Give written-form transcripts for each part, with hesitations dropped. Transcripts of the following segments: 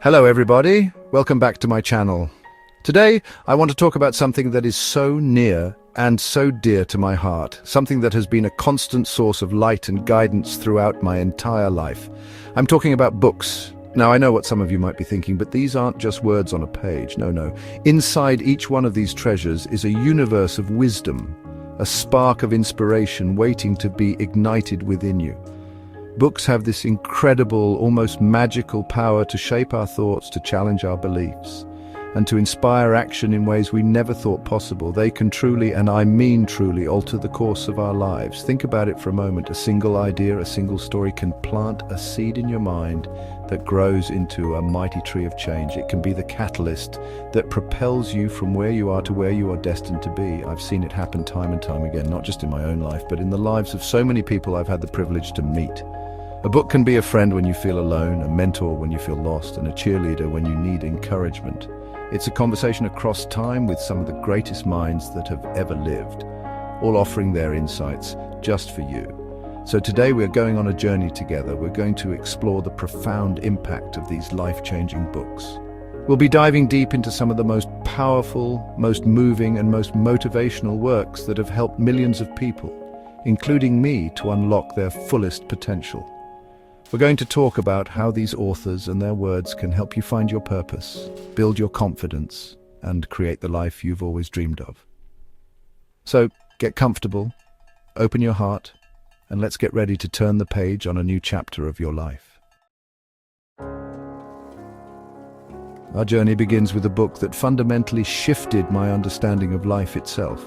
Hello everybody, welcome back to my channel. Today I want to talk about something that is so near and so dear to my heart, something that has been a constant source of light and guidance throughout my entire life. I'm talking about books. Now I know what some of you might be thinking, but these aren't just words on a page, no. Inside each one of these treasures is a universe of wisdom, a spark of inspiration waiting to be ignited within you. Books have this incredible, almost magical power to shape our thoughts, to challenge our beliefs, and to inspire action in ways we never thought possible. They can truly, and I mean truly, alter the course of our lives. Think about it for a moment. A single idea, a single story can plant a seed in your mind that grows into a mighty tree of change. It can be the catalyst that propels you from where you are to where you are destined to be. I've seen it happen time and time again, not just in my own life, but in the lives of so many people I've had the privilege to meet. A book can be a friend when you feel alone, a mentor when you feel lost, and a cheerleader when you need encouragement. It's a conversation across time with some of the greatest minds that have ever lived, all offering their insights just for you. So today we're going on a journey together. We're going to explore the profound impact of these life-changing books. We'll be diving deep into some of the most powerful, most moving, and most motivational works that have helped millions of people, including me, to unlock their fullest potential. We're going to talk about how these authors and their words can help you find your purpose, build your confidence, and create the life you've always dreamed of. So get comfortable, open your heart, and let's get ready to turn the page on a new chapter of your life. Our journey begins with a book that fundamentally shifted my understanding of life itself.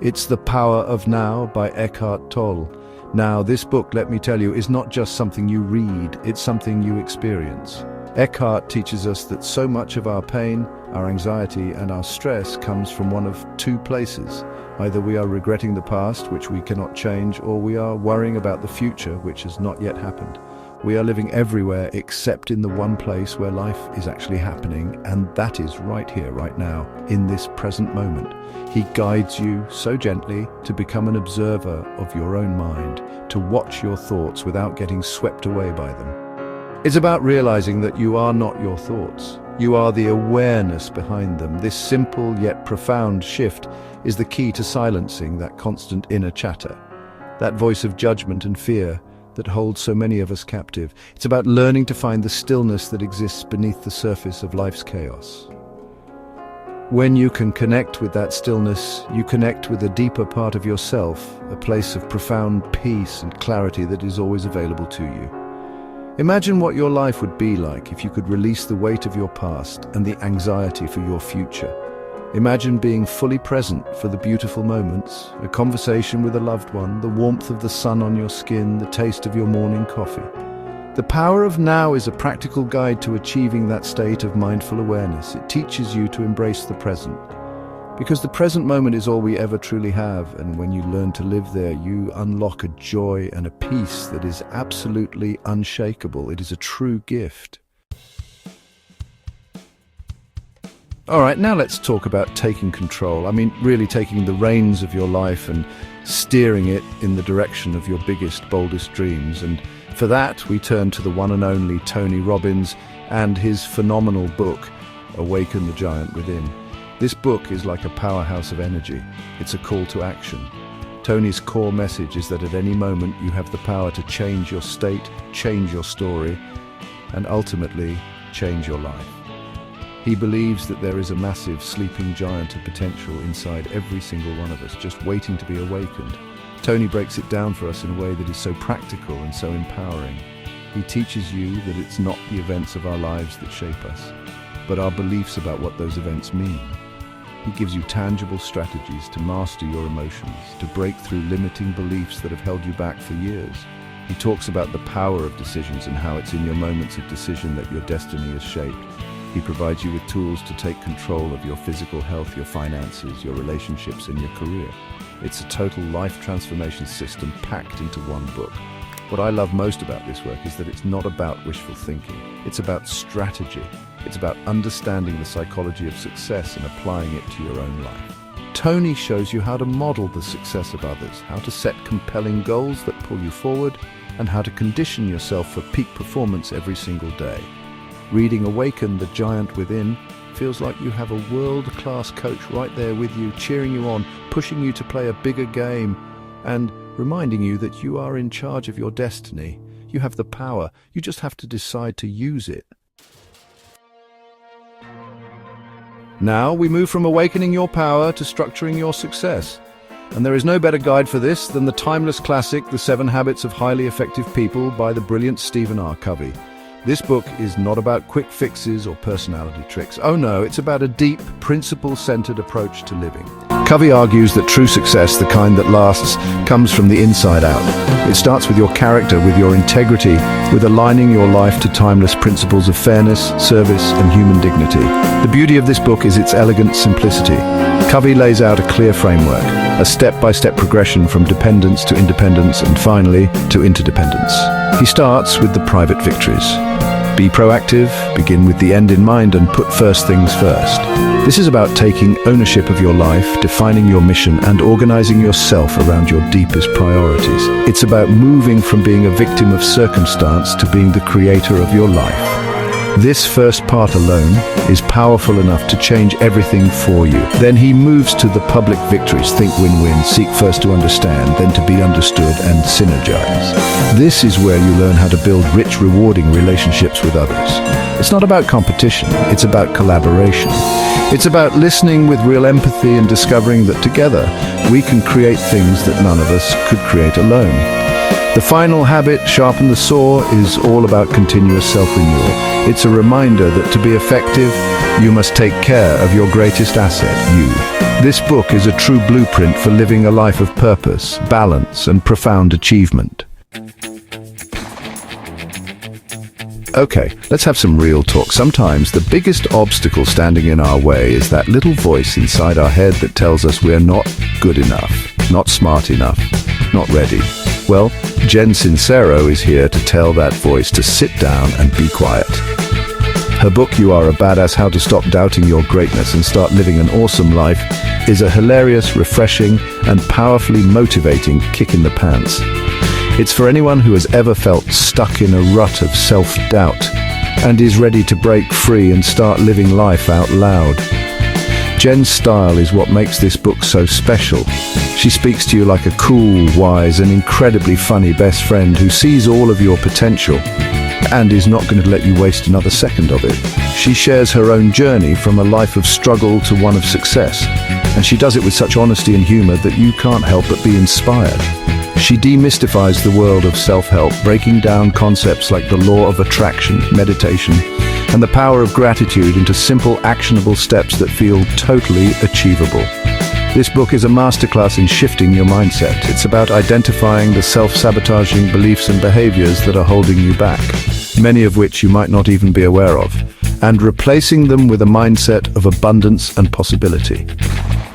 It's The Power of Now by Eckhart Tolle. Now, this book, let me tell you, is not just something you read, it's something you experience. Eckhart teaches us that so much of our pain, our anxiety, and our stress comes from one of two places. Either we are regretting the past, which we cannot change, or we are worrying about the future, which has not yet happened. We are living everywhere except in the one place where life is actually happening, and that is right here, right now, in this present moment. He guides you so gently to become an observer of your own mind, to watch your thoughts without getting swept away by them. It's about realizing that you are not your thoughts. You are the awareness behind them. This simple yet profound shift is the key to silencing that constant inner chatter, that voice of judgment and fear that holds so many of us captive. It's about learning to find the stillness that exists beneath the surface of life's chaos. When you can connect with that stillness, you connect with a deeper part of yourself, a place of profound peace and clarity that is always available to you. Imagine what your life would be like if you could release the weight of your past and the anxiety for your future. Imagine being fully present for the beautiful moments, a conversation with a loved one, the warmth of the sun on your skin, the taste of your morning coffee. The Power of Now is a practical guide to achieving that state of mindful awareness. It teaches you to embrace the present, because the present moment is all we ever truly have, and when you learn to live there, you unlock a joy and a peace that is absolutely unshakable. It is a true gift. All right, now let's talk about taking control. I mean, really taking the reins of your life and steering it in the direction of your biggest, boldest dreams. And for that, we turn to the one and only Tony Robbins and his phenomenal book, Awaken the Giant Within. This book is like a powerhouse of energy. It's a call to action. Tony's core message is that at any moment you have the power to change your state, change your story, and ultimately change your life. He believes that there is a massive sleeping giant of potential inside every single one of us, just waiting to be awakened. Tony breaks it down for us in a way that is so practical and so empowering. He teaches you that it's not the events of our lives that shape us, but our beliefs about what those events mean. He gives you tangible strategies to master your emotions, to break through limiting beliefs that have held you back for years. He talks about the power of decisions and how it's in your moments of decision that your destiny is shaped. He provides you with tools to take control of your physical health, your finances, your relationships, and your career. It's a total life transformation system packed into one book. What I love most about this work is that it's not about wishful thinking. It's about strategy. It's about understanding the psychology of success and applying it to your own life. Tony shows you how to model the success of others, how to set compelling goals that pull you forward, and how to condition yourself for peak performance every single day. Reading Awaken the Giant Within feels like you have a world-class coach right there with you, cheering you on, pushing you to play a bigger game, and reminding you that you are in charge of your destiny. You have the power, you just have to decide to use it. Now we move from awakening your power to structuring your success. And there is no better guide for this than the timeless classic, The 7 Habits of Highly Effective People by the brilliant Stephen R. Covey. This book is not about quick fixes or personality tricks. Oh no, it's about a deep, principle-centered approach to living. Covey argues that true success, the kind that lasts, comes from the inside out. It starts with your character, with your integrity, with aligning your life to timeless principles of fairness, service, and human dignity. The beauty of this book is its elegant simplicity. Covey lays out a clear framework, a step-by-step progression from dependence to independence and finally to interdependence. He starts with the private victories. Be proactive, begin with the end in mind, and put first things first. This is about taking ownership of your life, defining your mission, and organizing yourself around your deepest priorities. It's about moving from being a victim of circumstance to being the creator of your life. This first part alone is powerful enough to change everything for you. Then he moves to the public victories. Think win-win, seek first to understand, then to be understood, and synergize. This is where you learn how to build rich, rewarding relationships with others. It's not about competition, it's about collaboration. It's about listening with real empathy and discovering that together we can create things that none of us could create alone. The final habit, Sharpen the Saw, is all about continuous self-renewal. It's a reminder that to be effective, you must take care of your greatest asset, you. This book is a true blueprint for living a life of purpose, balance, and profound achievement. Okay, let's have some real talk. Sometimes the biggest obstacle standing in our way is that little voice inside our head that tells us we're not good enough, not smart enough, not ready. Well, Jen Sincero is here to tell that voice to sit down and be quiet. Her book, You Are a Badass: How to Stop Doubting Your Greatness and Start Living an Awesome Life, is a hilarious, refreshing, and powerfully motivating kick in the pants. It's for anyone who has ever felt stuck in a rut of self-doubt and is ready to break free and start living life out loud. Jen's style is what makes this book so special. She speaks to you like a cool, wise, and incredibly funny best friend who sees all of your potential and is not going to let you waste another second of it. She shares her own journey from a life of struggle to one of success, and she does it with such honesty and humor that you can't help but be inspired. She demystifies the world of self-help, breaking down concepts like the law of attraction, meditation, and the power of gratitude into simple, actionable steps that feel totally achievable. This book is a masterclass in shifting your mindset. It's about identifying the self-sabotaging beliefs and behaviors that are holding you back, many of which you might not even be aware of, and replacing them with a mindset of abundance and possibility.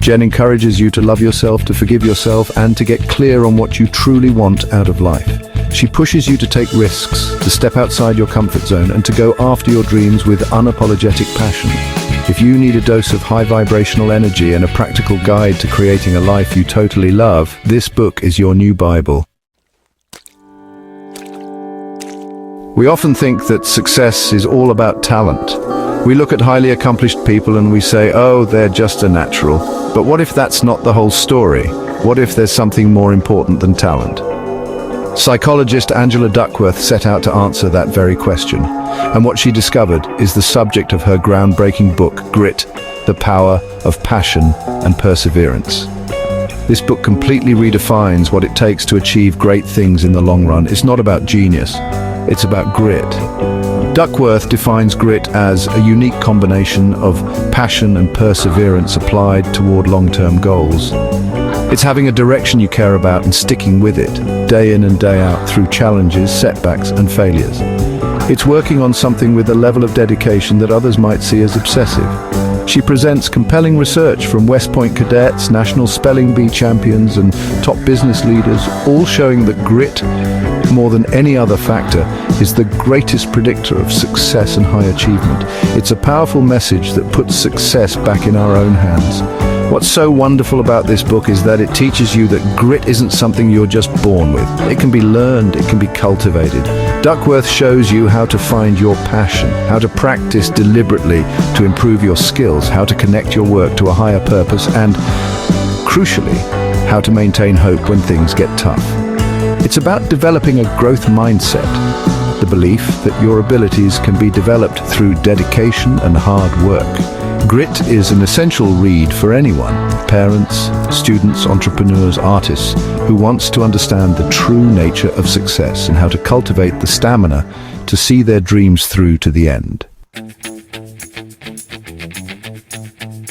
Jen encourages you to love yourself, to forgive yourself, and to get clear on what you truly want out of life. She pushes you to take risks, to step outside your comfort zone, and to go after your dreams with unapologetic passion. If you need a dose of high vibrational energy and a practical guide to creating a life you totally love, this book is your new Bible. We often think that success is all about talent. We look at highly accomplished people and we say, oh, they're just a natural. But what if that's not the whole story? What if there's something more important than talent? Psychologist Angela Duckworth set out to answer that very question. And what she discovered is the subject of her groundbreaking book, Grit: The Power of Passion and Perseverance. This book completely redefines what it takes to achieve great things in the long run. It's not about genius, it's about grit. Duckworth defines grit as a unique combination of passion and perseverance applied toward long-term goals. It's having a direction you care about and sticking with it, day in and day out, through challenges, setbacks, and failures. It's working on something with a level of dedication that others might see as obsessive. She presents compelling research from West Point cadets, national spelling bee champions, and top business leaders, all showing that grit, more than any other factor, is the greatest predictor of success and high achievement. It's a powerful message that puts success back in our own hands. What's so wonderful about this book is that it teaches you that grit isn't something you're just born with. It can be learned, it can be cultivated. Duckworth shows you how to find your passion, how to practice deliberately to improve your skills, how to connect your work to a higher purpose, and, crucially, how to maintain hope when things get tough. It's about developing a growth mindset, the belief that your abilities can be developed through dedication and hard work. Grit is an essential read for anyone, parents, students, entrepreneurs, artists, who wants to understand the true nature of success and how to cultivate the stamina to see their dreams through to the end.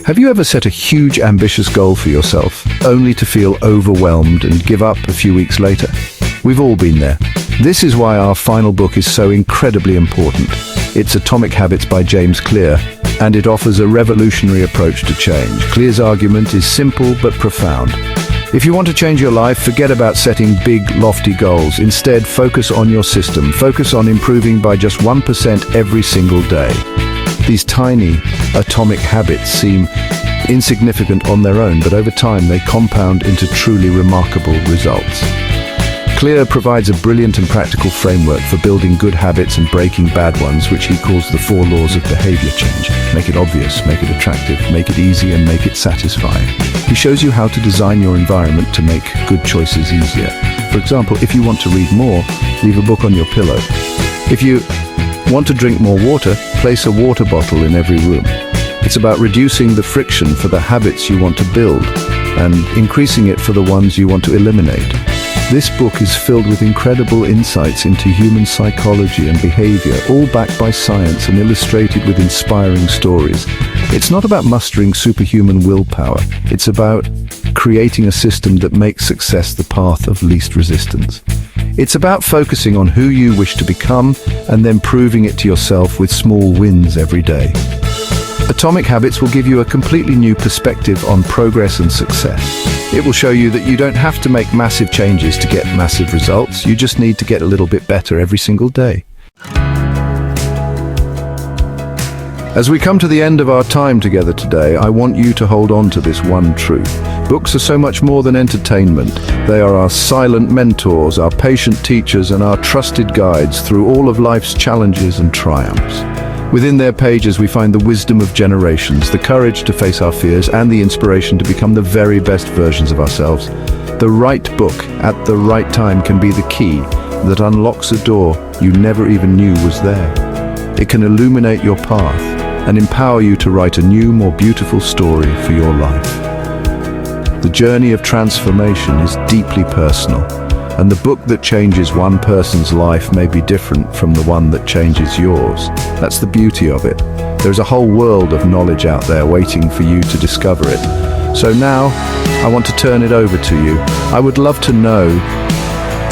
Have you ever set a huge, ambitious goal for yourself, only to feel overwhelmed and give up a few weeks later? We've all been there. This is why our final book is so incredibly important. It's Atomic Habits by James Clear, and it offers a revolutionary approach to change. Clear's argument is simple but profound. If you want to change your life, forget about setting big, lofty goals. Instead, focus on your system. Focus on improving by just 1% every single day. These tiny, atomic habits seem insignificant on their own, but over time they compound into truly remarkable results. Clear provides a brilliant and practical framework for building good habits and breaking bad ones, which he calls the 4 laws of behavior change. Make it obvious, make it attractive, make it easy, and make it satisfying. He shows you how to design your environment to make good choices easier. For example, if you want to read more, leave a book on your pillow. If you want to drink more water, place a water bottle in every room. It's about reducing the friction for the habits you want to build and increasing it for the ones you want to eliminate. This book is filled with incredible insights into human psychology and behavior, all backed by science and illustrated with inspiring stories. It's not about mustering superhuman willpower. It's about creating a system that makes success the path of least resistance. It's about focusing on who you wish to become and then proving it to yourself with small wins every day. Atomic Habits will give you a completely new perspective on progress and success. It will show you that you don't have to make massive changes to get massive results. You just need to get a little bit better every single day. As we come to the end of our time together today, I want you to hold on to this one truth. Books are so much more than entertainment. They are our silent mentors, our patient teachers, and our trusted guides through all of life's challenges and triumphs. Within their pages we find the wisdom of generations, the courage to face our fears, and the inspiration to become the very best versions of ourselves. The right book at the right time can be the key that unlocks a door you never even knew was there. It can illuminate your path and empower you to write a new, more beautiful story for your life. The journey of transformation is deeply personal, and the book that changes one person's life may be different from the one that changes yours. That's the beauty of it. There's a whole world of knowledge out there waiting for you to discover it. So now, I want to turn it over to you. I would love to know,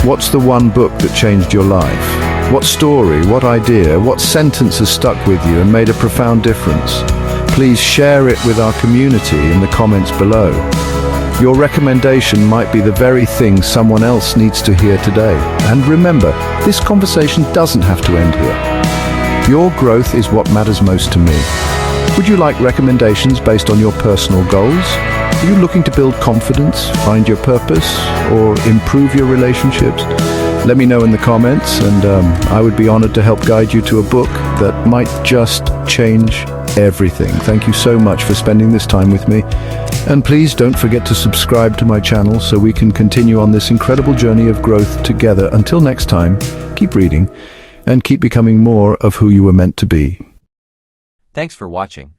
what's the one book that changed your life? What story, what idea, what sentence has stuck with you and made a profound difference? Please share it with our community in the comments below. Your recommendation might be the very thing someone else needs to hear today. And remember, this conversation doesn't have to end here. Your growth is what matters most to me. Would you like recommendations based on your personal goals? Are you looking to build confidence, find your purpose, or improve your relationships? Let me know in the comments, and I would be honored to help guide you to a book that might just change everything. Thank you so much for spending this time with me. And please don't forget to subscribe to my channel so we can continue on this incredible journey of growth together. Until next time, keep reading and keep becoming more of who you were meant to be. Thanks for watching.